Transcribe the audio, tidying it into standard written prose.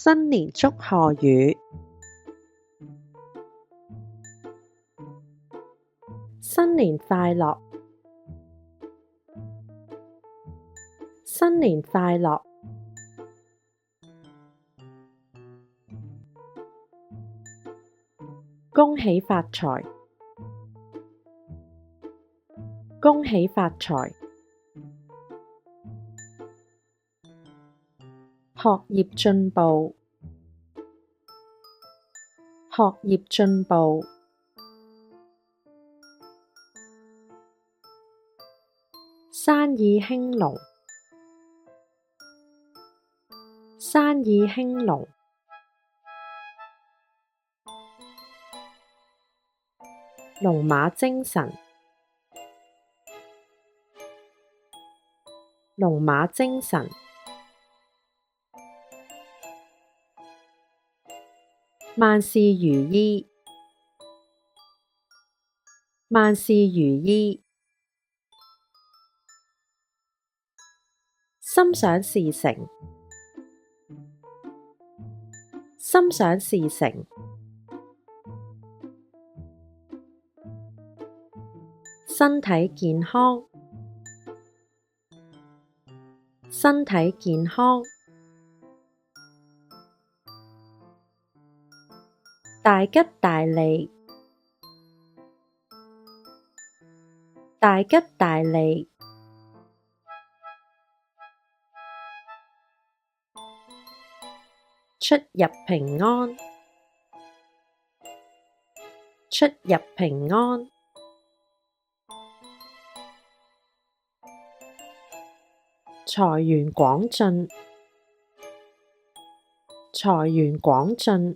新年祝賀語：新年快樂，新年快樂，恭喜發財，恭喜發財，學業進步，學業進步，生意興隆，生意興隆，龍馬精神，龍馬精神，萬事如意，萬事如意，心想事成，心想事成，身體健康，身體健康，大吉大利，大吉大利，出入平安，出入平安，財源廣進，財源廣進，